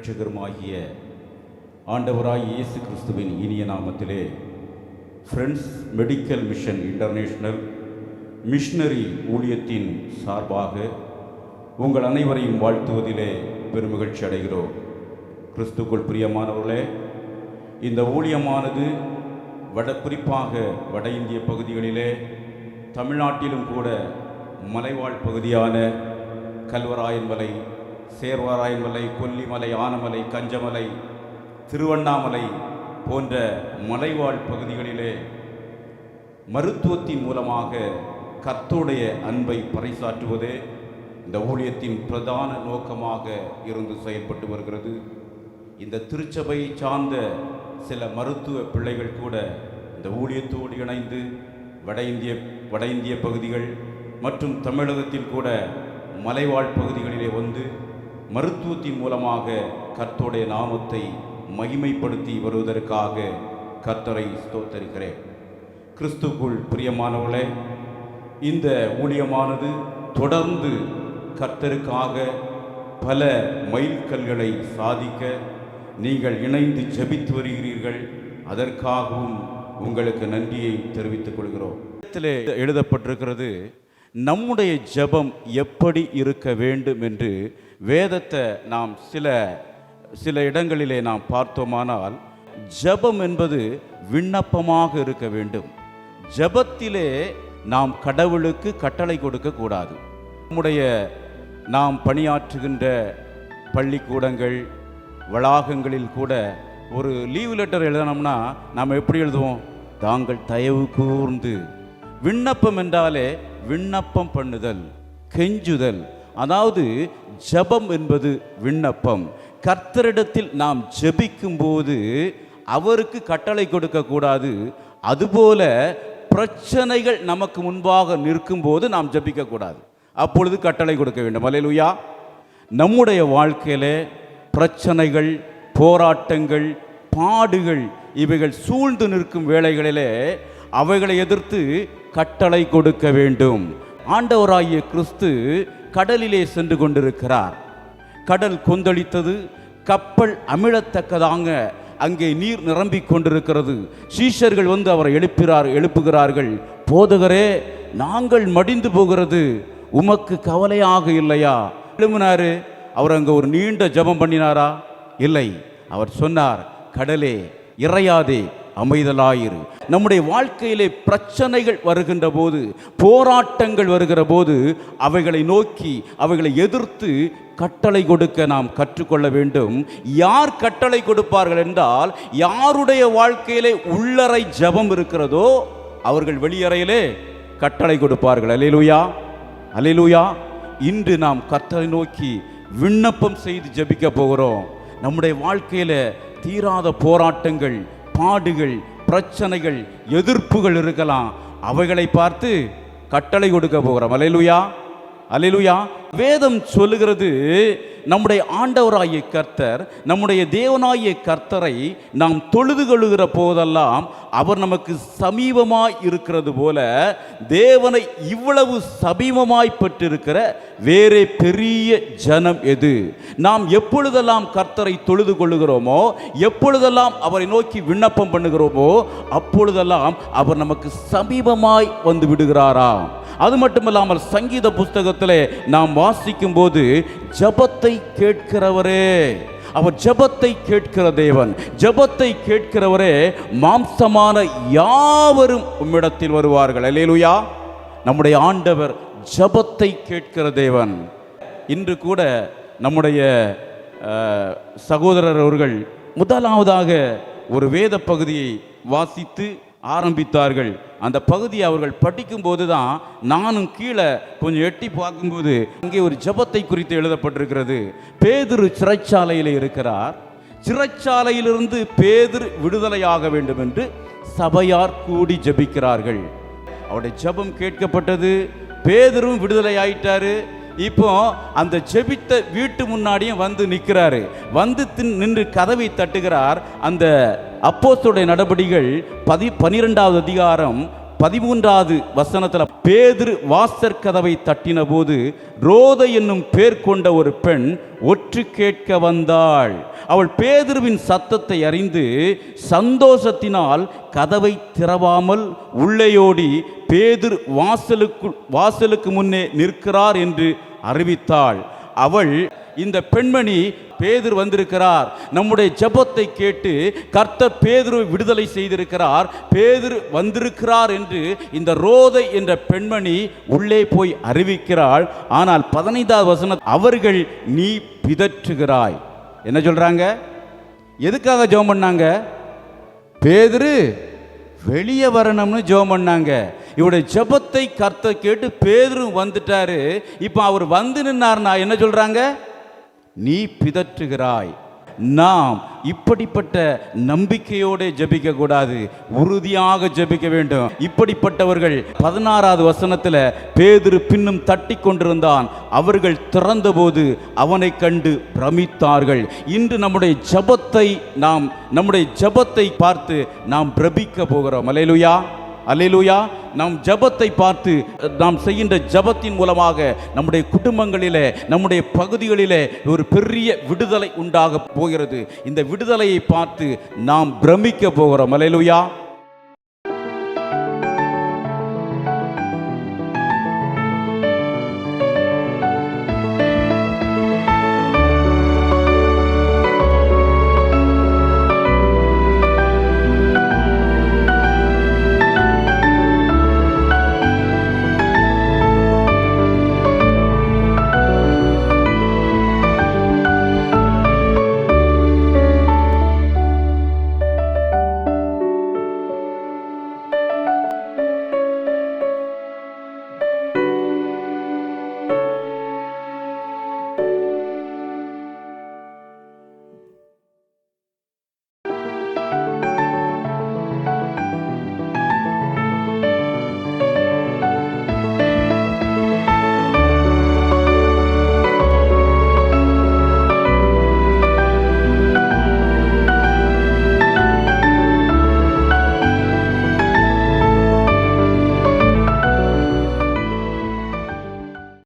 இரட்சகருமாகிய ஆண்டவராய் இயேசு கிறிஸ்துவின் இனிய நாமத்திலே friends medical mission international missionary ஊழியத்தின் சார்பாக உங்கள் அனைவரையும் வாழ்த்துவதிலே பெருமகிழ்ச்சி அடைகிறோம். கிறிஸ்துக்குள் பிரியமானவர்களே, இந்த ஊழியமானது குறிப்பாக வட இந்திய பகுதிகளிலே, தமிழ்நாட்டிலும் கூட மலைவாழ் பகுதியான கல்வராயன் மலை, சேர்வராயன் மலை, கொல்லிமலை, ஆனமலை, கஞ்சமலை, திருவண்ணாமலை போன்ற மலைவாழ் பகுதிகளிலே மருத்துவத்தின் மூலமாக கர்த்தருடைய அன்பை பறைசாற்றுவதே இந்த ஊழியத்தின் பிரதான நோக்கமாக இருந்து செயல்பட்டு வருகிறது. இந்த திருச்சபை சார்ந்த சில மருத்துவ பிள்ளைகள் கூட இந்த ஊழியத்தோடு இணைந்து வட இந்திய பகுதிகள் மற்றும் தமிழகத்தில் கூட மலைவாழ் பகுதிகளிலே வந்து மருத்துவத்தின் மூலமாக கர்த்தருடைய நாமத்தை மகிமைப்படுத்தி வருவதற்காக கர்த்தரை ஸ்தோத்தரிக்கிறேன். கிறிஸ்துக்குள் பிரியமானவர்களே, இந்த ஊழியமானது தொடர்ந்து கர்த்தருக்காக பல மைல்கல்களை சாதிக்க நீங்கள் இணைந்து ஜெபித்து வருகிறீர்கள். அதற்காகவும் உங்களுக்கு நன்றியை தெரிவித்துக் கொள்கிறோம். எழுதப்பட்டிருக்கிறது, நம்முடைய ஜெபம் எப்படி இருக்க வேண்டும் என்று வேதத்தை நாம் சில இடங்களிலே நாம் பார்த்தோமானால், ஜெபம் என்பது விண்ணப்பமாக இருக்க வேண்டும். ஜெபத்திலே நாம் கடவுளுக்கு கட்டளை கொடுக்க கூடாது. நாம் பணியாற்றுகின்ற பள்ளிக்கூடங்கள் வளாகங்களில் கூட ஒரு லீவ் லெட்டர் எழுதணும்னா நாம் எப்படி எழுதுவோம்? தாங்கள் தயவு கூர்ந்து. விண்ணப்பம் என்றாலே விண்ணப்பம் பண்ணுதல், கெஞ்சுதல். அதாவது ஜெபம் என்பது விண்ணப்பம். கர்த்தரிடத்தில் நாம் ஜெபிக்கும் போது அவருக்கு கட்டளை கொடுக்க கூடாது. அதுபோல பிரச்சனைகள் நமக்கு முன்பாக நிற்கும் போது நாம் ஜெபிக்க கூடாது, அப்பொழுது கட்டளை கொடுக்க வேண்டும். அல்லேலூயா. நம்முடைய வாழ்க்கையிலே பிரச்சனைகள், போராட்டங்கள், பாடுகள் இவைகள் சூழ்ந்து நிற்கும் வேளைகளிலே அவைகளை எதிர்த்து கட்டளை கொடுக்க வேண்டும். ஆண்டவராகிய கிறிஸ்து கடலிலே சென்று கொண்டிருக்கிறார். கடல் கொந்தளித்தது, கப்பல் அமிழத்தக்கதாக அங்கே நீர் நிரம்பிக் கொண்டிருக்கிறது. சீஷர்கள் வந்து அவரை எழுப்புகிறார்கள். போதகரே, நாங்கள் மடிந்து போகிறது, உமக்கு கவலையாக இல்லையா? எழுப்பினாரு. அவர் அங்கே ஒரு நீண்ட ஜெபம் பண்ணினாரா? இல்லை. அவர் சொன்னார், கடலே இறையாதே, அமைதலாயிரு. நம்முடைய வாழ்க்கையிலே பிரச்சனைகள் வருகின்ற போது, போராட்டங்கள் வருகிற போது அவைகளை நோக்கி அவைகளை எதிர்த்து கட்டளை கொடுக்க நாம் கற்றுக்கொள்ள வேண்டும். யார் கட்டளை கொடுப்பார்கள் என்றால், யாருடைய வாழ்க்கையிலே உள்ளறை ஜெபம் இருக்கிறதோ அவர்கள் வெளியறையிலே கட்டளை கொடுப்பார்கள். அல்லேலூயா, அல்லேலூயா. இன்று நாம் கர்த்தரை நோக்கி விண்ணப்பம் செய்து ஜெபிக்க போகிறோம். நம்முடைய வாழ்க்கையில தீராத போராட்டங்கள், பாடுகள், பிரச்சனைகள், எதிர்ப்புகள் இருக்கலாம். அவைகளை பார்த்து கட்டளை கொடுக்க போகிறோம். அல்லேலூயா, அல்லேலூயா. வேதம் சொல்லுகிறது, நம்முடைய ஆண்டவராகிய கர்த்தர், நம்முடைய தேவனாகிய கர்த்தரை நாம் தொழுது கொள்ளுகிற போதெல்லாம் அவர் நமக்கு சமீபமாய் இருக்கிறது போல, தேவனை இவ்வளவு சமீபமாய் பெற்றிருக்கிற வேறே பெரிய ஜனம் எது? நாம் எப்பொழுதெல்லாம் கர்த்தரை தொழுது கொள்ளுகிறோமோ, எப்பொழுதெல்லாம் அவரை நோக்கி விண்ணப்பம் பண்ணுகிறோமோ, அப்பொழுதெல்லாம் அவர் நமக்கு சமீபமாய் வந்து விடுகிறாராம். அது மட்டுமல்லாமல் சங்கீத புஸ்தகத்திலே நாம் வாசிக்கும் போது, ஜெபத்தை கேட்கிறவரே, அவர் ஜெபத்தை கேட்கிற தேவன், ஜெபத்தை கேட்கிறவரே, மாம்சமான யாவரும் உம்மிடத்தில் வருவார்கள். அல்லேலூயா. நம்முடைய ஆண்டவர் ஜெபத்தை கேட்கிற தேவன். இன்று கூட நம்முடைய சகோதரர் அவர்கள் முதலாவதாக ஒரு வேத பகுதியை வாசித்து ஆரம்பித்தார்கள். அந்த பகுதியை அவர்கள் படிக்கும்போது தான் நானும் கீழே கொஞ்சம் எட்டி பார்க்கும்போது அங்கே ஒரு ஜெபத்தை குறித்து எழுதப்பட்டிருக்கிறது. பேதுரு சிறைச்சாலையில் இருக்கிறார். சிறைச்சாலையிலிருந்து பேதுரு விடுதலையாக வேண்டும் என்று சபையார் கூடி ஜெபிக்கிறார்கள். அவருடைய ஜெபம் கேட்கப்பட்டது. பேதுரும் விடுதலை ஆயிட்டாரு. இப்போ அந்த ஜெபித்த வீட்டு முன்னாடியும் வந்து நிற்கிறாரு. வந்து நின்று கதவை தட்டுகிறார். அந்த அப்போஸ்தலருடைய நடபடிகள் 12வது அதிகாரம் 13வது வசனத்தில் பேதுரு வாசற்கதவை தட்டின போது ரோதை என்னும் பேர் கொண்ட ஒரு பெண் ஒற்று கேட்க வந்தாள். அவள் பேதுருவின் சத்தத்தை அறிந்து சந்தோஷத்தினால் கதவை திறவாமல் உள்ளேயோடி பேதுரு வாசலுக்கு முன்னே நிற்கிறார் என்று அறிவித்தாள். அவள், இந்த பெண்மணி, பேதுரு வந்திருக்கிறார், நம்முடைய ஜெபத்தை கேட்டு கர்த்தர் பேதுருவை விடுதலை செய்திருக்கிறார், பேதுரு வந்திருக்கிறார் என்று இந்த ரோதை என்ற பெண்மணி உள்ளே போய் அறிவிக்கிறாள். ஆனால் 15வது வசனம், அவர்கள் நீ பிதற்றுகிறாய். என்ன சொல்றாங்க? எதுக்காக ஜெபம் பண்ணாங்க? பேதுரு வெளியே வரணும்னு ஜெபம் பண்ணாங்க. இவருடைய ஜெபத்தை கர்த்தர் கேட்டு பேதுரு வந்துட்டாரு. இப்போ அவர் வந்து நின்னார்னா என்ன சொல்றாங்க? நீ பிதற்றுகிறாய். நாம் இப்படிப்பட்ட நம்பிக்கையோடு ஜெபிக்க கூடாது, உறுதியாக ஜெபிக்க வேண்டும். இப்படிப்பட்டவர்கள் 16வது வசனத்தில் பேதுரு பின்னும் தட்டி கொண்டிருந்தான், அவர்கள் திறந்தபோது அவனை கண்டு பிரமித்தார்கள். இன்று நம்முடைய ஜெபத்தை பார்த்து நாம் பிரமிக்க போகிறோம். அல்லேலூயா, அல்லேலூயா. நம் ஜெபத்தை பார்த்து நாம் செய்கின்ற ஜெபத்தின் மூலமாக நம்முடைய குடும்பங்களிலே, நம்முடைய பகுதிகளிலே ஒரு பெரிய விடுதலை உண்டாக போகிறது. இந்த விடுதலையை பார்த்து நாம் பிரமிக்க போகிறோம். அல்லேலூயா.